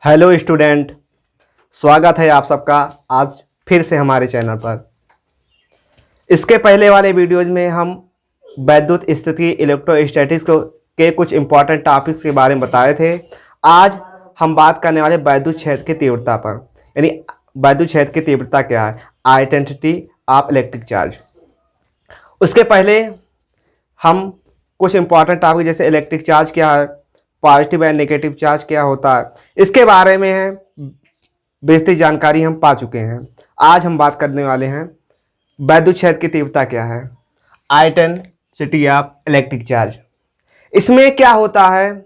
Hello student, स्वागत है आप सबका आज फिर से हमारे चैनल पर। इसके पहले वाले वीडियोज में हम वैद्युत स्थिति इलेक्ट्रोस्टैटिक्स के कुछ इंपॉर्टेंट टॉपिक्स के बारे में बताए थे। आज हम बात करने वाले वैद्युत क्षेत्र की तीव्रता पर, यानी वैद्युत क्षेत्र की तीव्रता क्या है, आइडेंटिटी ऑफ इलेक्ट्रिक चार्ज। उसके पहले हम कुछ इंपॉर्टेंट टॉपिक जैसे इलेक्ट्रिक चार्ज क्या है, पॉजिटिव एंड नेगेटिव चार्ज क्या होता है, इसके बारे में है बेसिक जानकारी हम पा चुके हैं। आज हम बात करने वाले हैं वैद्युत क्षेत्र की तीव्रता क्या है, इंटेंसिटी ऑफ इलेक्ट्रिक चार्ज। इसमें क्या होता है,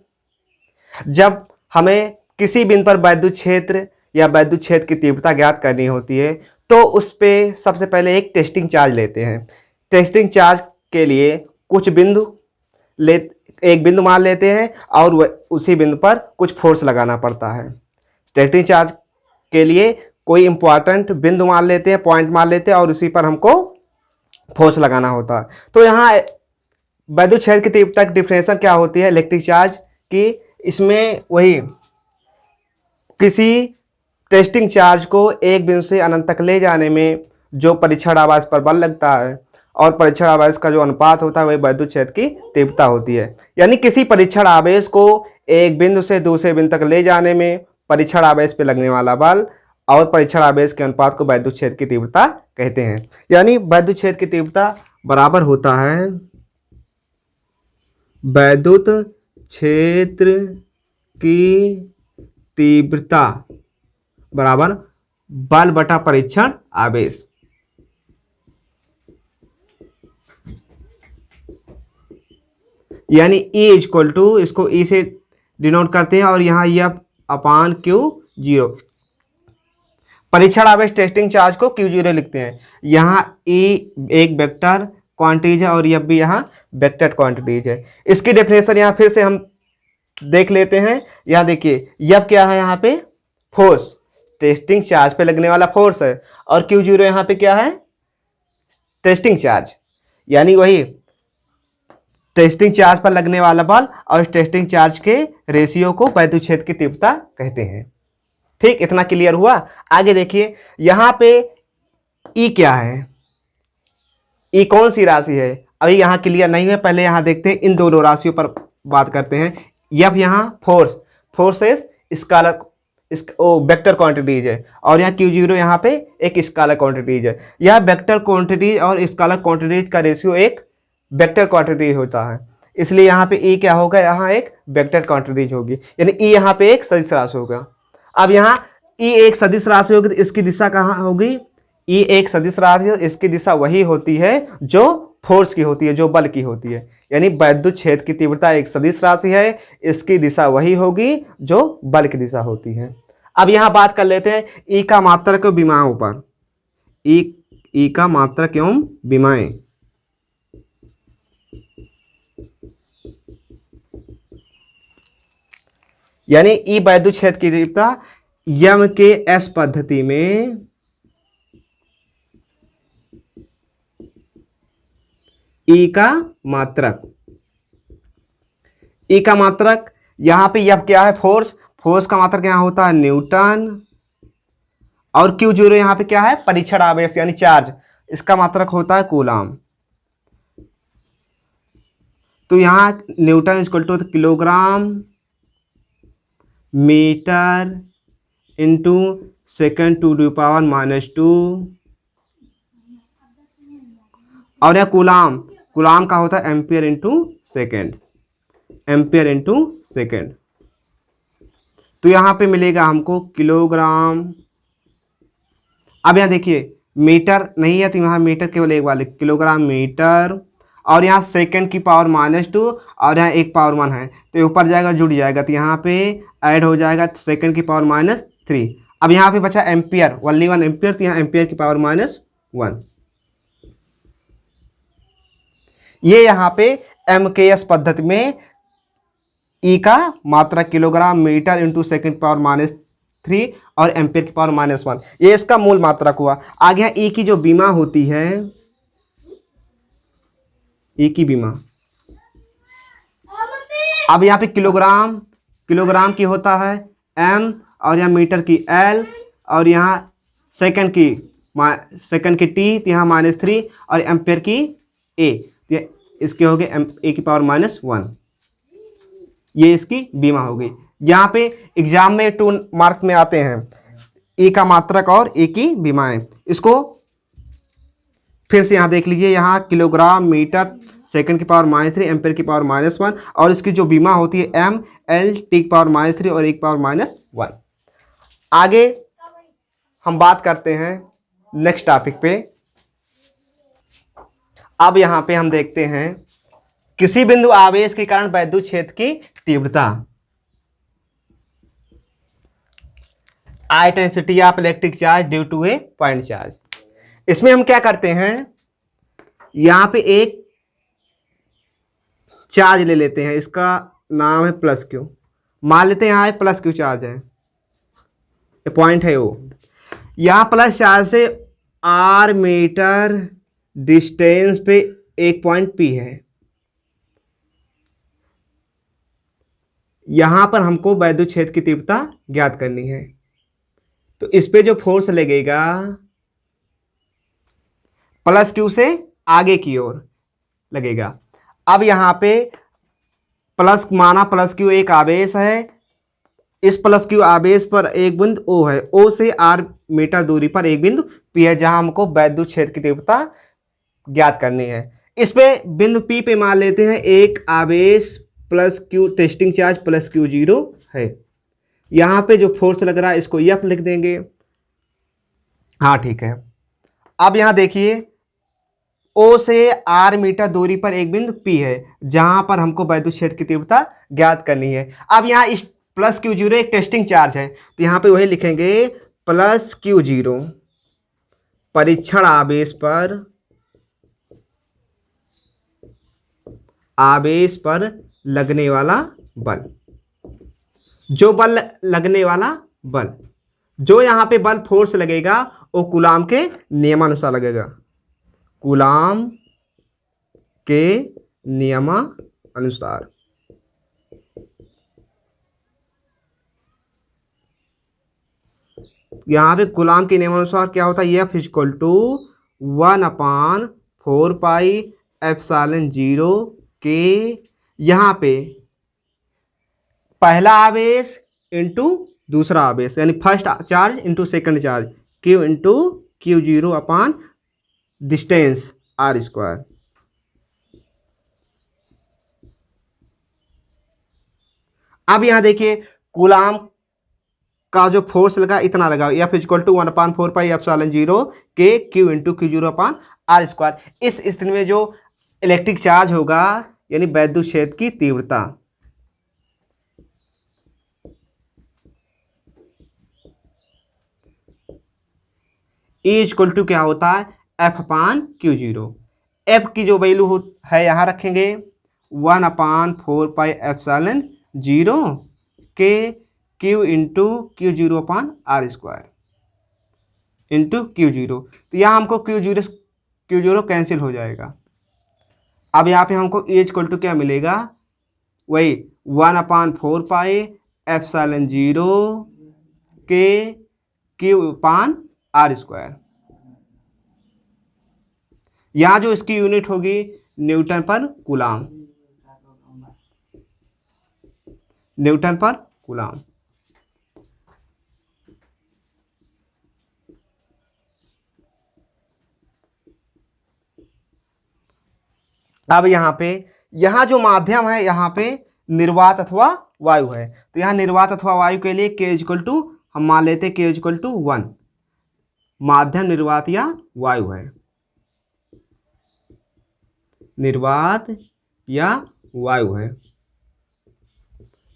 जब हमें किसी बिंदु पर वैद्युत क्षेत्र या वैद्युत क्षेत्र की तीव्रता ज्ञात करनी होती है तो उस पर सबसे पहले एक टेस्टिंग चार्ज लेते हैं। टेस्टिंग चार्ज के लिए कुछ एक बिंदु मान लेते हैं और उसी बिंदु पर कुछ फोर्स लगाना पड़ता है। टेस्टिंग चार्ज के लिए कोई इंपॉर्टेंट बिंदु मान लेते हैं, पॉइंट मान लेते हैं और उसी पर हमको फोर्स लगाना होता है। तो यहाँ वैद्युत क्षेत्र की तीव्रता की डिफिनेशन क्या होती है इलेक्ट्रिक चार्ज की, इसमें वही किसी टेस्टिंग चार्ज को एक बिंदु से अनंत तक ले जाने में जो परीक्षण आवेश पर बल लगता है और परीक्षण आवेश का जो अनुपात होता है वही वैद्युत क्षेत्र की तीव्रता होती है। यानी किसी परीक्षण आवेश को एक बिंदु से दूसरे बिंदु तक ले जाने में परीक्षण आवेश पे लगने वाला बल और परीक्षण आवेश के अनुपात को वैद्युत क्षेत्र की तीव्रता कहते हैं। यानी वैद्युत क्षेत्र की तीव्रता बराबर होता है वैद्युत क्षेत्र की तीव्रता बराबर बल बटा परीक्षण आवेश। यानी E इक्वल टू, इसको E से डिनोट करते हैं और यहाँ F अपान Q0। परीक्षण आवेश टेस्टिंग चार्ज को Q0 लिखते हैं। यहाँ E एक वेक्टर क्वांटिटीज है और F भी यहाँ वेक्टर क्वांटिटीज है। इसकी डेफिनेशन यहाँ फिर से हम देख लेते हैं। यहाँ देखिए F क्या है, यहाँ पे फोर्स, टेस्टिंग चार्ज पे लगने वाला फोर्स है, और Q0 यहाँ पे क्या है, टेस्टिंग चार्ज। यानी वही टेस्टिंग चार्ज पर लगने वाला बल और टेस्टिंग चार्ज के रेशियो को वैद्युत क्षेत्र की तीव्रता कहते हैं। ठीक, इतना क्लियर हुआ। आगे देखिए यहाँ पे E क्या है, E कौन सी राशि है, अभी यहाँ क्लियर नहीं है। पहले यहाँ देखते हैं, इन दोनों राशियों पर बात करते हैं। F यहाँ फोर्सेस स्केलर वेक्टर क्वांटिटीज है और यहाँ Q0 यहाँ पे एक स्केलर क्वांटिटीज है। यह वेक्टर क्वांटिटीज और स्केलर क्वांटिटीज का रेशियो एक वेक्टर क्वांटिटी होता है, इसलिए यहाँ पे E क्या होगा, यहाँ एक वेक्टर क्वांटिटीज होगी। यानी E यहाँ पे एक सदिश राशि होगा। अब यहाँ E एक सदिश राशि होगी तो इसकी दिशा कहाँ होगी, E एक सदिश राशि है, इसकी दिशा वही होती है जो फोर्स की होती है, जो बल की होती है। यानी वैद्युत क्षेत्र की तीव्रता एक सदिश राशि है, इसकी दिशा वही होगी जो बल की दिशा होती है। अब यहाँ बात कर लेते हैं E का मात्रक एवं विमाओं पर। E का मात्रक एवं विमाएं। यानी E वैद्युत क्षेत्र की तीव्रता यम के एस पद्धति में E का मात्रक, E का मात्रक यहाँ पे F क्या है, फोर्स का मात्रक यहाँ होता है न्यूटन, और Q0 यहाँ पे क्या है, परीक्षण आवेश यानी चार्ज, इसका मात्रक होता है कूलाम। तो यहाँ newton equal to kilogram metre into second to the power -2, और यह कूलाम का होता है ampere into second, ampere into second. तो यहाँ पे मिलेगा हमको किलोग्राम। अब यहाँ देखिए मीटर नहीं है तो यहाँ मीटर केवल एक बार, किलोग्राम मीटर, और यहाँ सेकंड की पावर -2 और यहाँ एक पावर 1 है तो ऊपर जाएगा जुड़ जाएगा, तो यहाँ पे ऐड हो जाएगा सेकंड की पावर -3। अब यहाँ पे बचा एम्पियर, ओनली 1 एम्पियर, तो यहाँ एम्पियर की पावर -1। ये यहाँ पे MKS पद्धति में E का मात्रक kilogram metre into second power -3 और एम्पियर की पावर -1, ये इसका मूल मात्रक हुआ। आगे यहाँ E की जो विमा होती है, E की विमा, अब यहाँ पे किलोग्राम की होता है m और यहाँ मीटर की L, और यहाँ सेकंड की T, तो यहाँ -3, और एम्पेयर की A, तो इसके हो गए A⁻⁻1। ये इसकी बीमा हो गई। यहाँ पे एग्जाम में 2 मार्क में आते हैं ए का मात्रक और ए की बीमाएं। इसको फिर से यहाँ देख लीजिए, यहाँ किलोग्राम, मीटर, सेकंड की पावर -3, एम्पेयर की पावर -1, और इसकी जो बीमा होती है M, L, T की पावर -3 और 1 आगे हम बात करते हैं नेक्स्ट टॉपिक पे। अब यहाँ पे हम देखते हैं किसी बिंदु आवेश के कारण वैद्युत क्षेत्र की तीव्रता। Intensity of electric charge due to a point charge. इसमें हम क्या करते हैं, यहां पे एक चार्ज ले लेते हैं, इसका नाम है +Q। मान लेते हैं यहाँ +Q चार्ज है, पॉइंट है वो। यहां प्लस चार्ज से r मीटर डिस्टेंस पे एक पॉइंट P है। यहां पर हमको वैद्युत क्षेत्र की तीव्रता ज्ञात करनी है। तो इस पे जो फोर्स लगेगा +Q से आगे की ओर लगेगा। अब यहां पे +Q एक आवेश है, इस +Q आवेश पर एक बिंदु O है, O से r मीटर दूरी पर एक बिंदु P है, जहां हमको वैद्युत क्षेत्र की तीव्रता ज्ञात करनी है। इस पे बिंदु P पे मान लेते हैं एक आवेश +Q टेस्टिंग चार्ज +Q0 है। यहां पे जो फोर्स लग रहा है इसको F लिख देंगे। हाँ ठीक है। अब यहां देखिए O से r मीटर दूरी पर एक बिंदु P है, जहां पर हमको वैद्युत क्षेत्र की तीव्रता ज्ञात करनी है। अब यहां इस +Q0 एक टेस्टिंग चार्ज है, तो यहां पे वही लिखेंगे +Q0 परीक्षण आवेश पर लगने वाला बल। जो बल लगने वाला बल, जो यहां पे बल फोर्स लगेगा वो कूलाम के नियमानुसार लगेगा। कूलाम के नियमानुसार। यहां पे कूलाम के नियमानुसार क्या होता है, F = 1/4πε0 के, यहां पे पहला आवेश इंटू दूसरा आवेश, यानी first charge into second charge, Q into Q0 upon distance r²। अब यहां देखिए कूलाम का जो फोर्स लगा इतना लगा, F = 1/4πε0 के Q into Q0 upon r²। इस स्थिति में जो इलेक्ट्रिक चार्ज होगा यानी वैद्युत क्षेत्र की तीव्रता, E क्या होता है, F/Q0। F की जो वैल्यू है यहाँ रखेंगे 1/4πε0 के Q into Q0 upon r² into Q0। तो यहाँ हमको Q0 कैंसिल हो जाएगा। अब यहाँ पे हमको E क्या मिलेगा, वही 1/4πε0 के Q/r²। यहाँ जो इसकी यूनिट होगी न्यूटन पर कूलाम, न्यूटन पर कूलाम। अब यहाँ जो माध्यम है यहाँ पे निर्वात अथवा वायु है, तो यहाँ निर्वात अथवा वायु के लिए K = हम मान लेते K = 1। माध्यम निर्वात या वायु है, निर्वात या वायु है,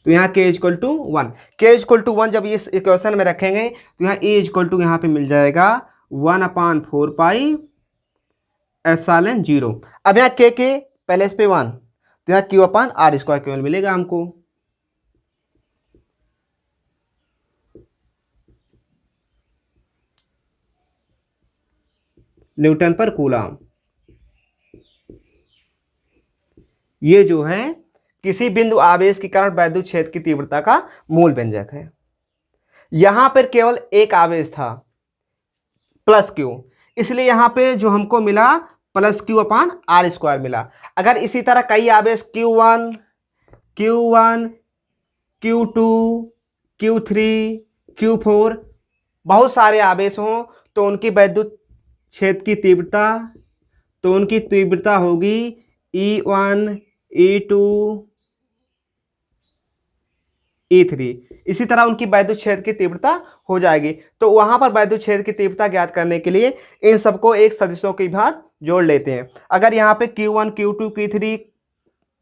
तो यहाँ K = 1। K = 1 जब इस इक्वेशन में रखेंगे तो यहाँ E = यहाँ पे मिल जाएगा 1/4πε0। अब यहाँ K के पहले इस पे 1, तो यहाँ Q/r² केवल मिलेगा हमको। न्यूटन पर कूलाम, ये जो है किसी बिंदु आवेश के कारण वैद्युत क्षेत्र की तीव्रता का मूल व्यंजक है। यहाँ पर केवल एक आवेश था प्लस क्यू, इसलिए यहाँ पे जो हमको मिला plus Q upon R square मिला। अगर इसी तरह कई आवेश Q1 Q1 Q2 Q3 Q4 बहुत सारे आवेश हों तो उनकी वैद्युत क्षेत्र की तीव्रता होगी E1 E2 E3। इसी तरह उनकी वैद्युत क्षेत्र की तीव्रता हो जाएगी। तो वहां पर वैद्युत क्षेत्र की तीव्रता ज्ञात करने के लिए इन सबको एक सदिशों की भांति जोड़ लेते हैं। अगर यहाँ पे Q1 Q2 Q3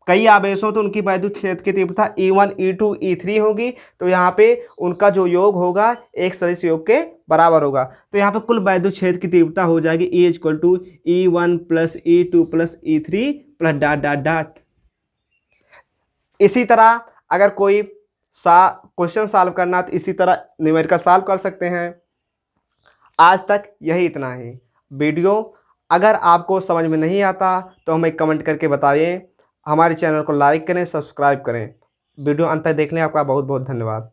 कई आवेश हो तो उनकी वैद्युत क्षेत्र की तीव्रता E1 E2 E3 होगी। तो यहाँ पे उनका जो योग होगा एक सदिश योग के बराबर होगा। तो यहाँ पे कुल वैद्युत क्षेत्र की तीव्रता हो जाएगी E equal to E1 plus E2 plus E3 plus dot dot dot. इसी तरह अगर कोई क्वेश्चन सॉल्व करना तो इसी तरह न्यूमेरिकल सॉल्व कर सकते हैं। आज तक यही इतना ही। वीडियो अगर आपको समझ में नहीं आता तो हमें कमेंट करके बताइए। हमारे चैनल को लाइक करें, सब्सक्राइब करें। वीडियो अंत तक देखने आपका बहुत बहुत धन्यवाद।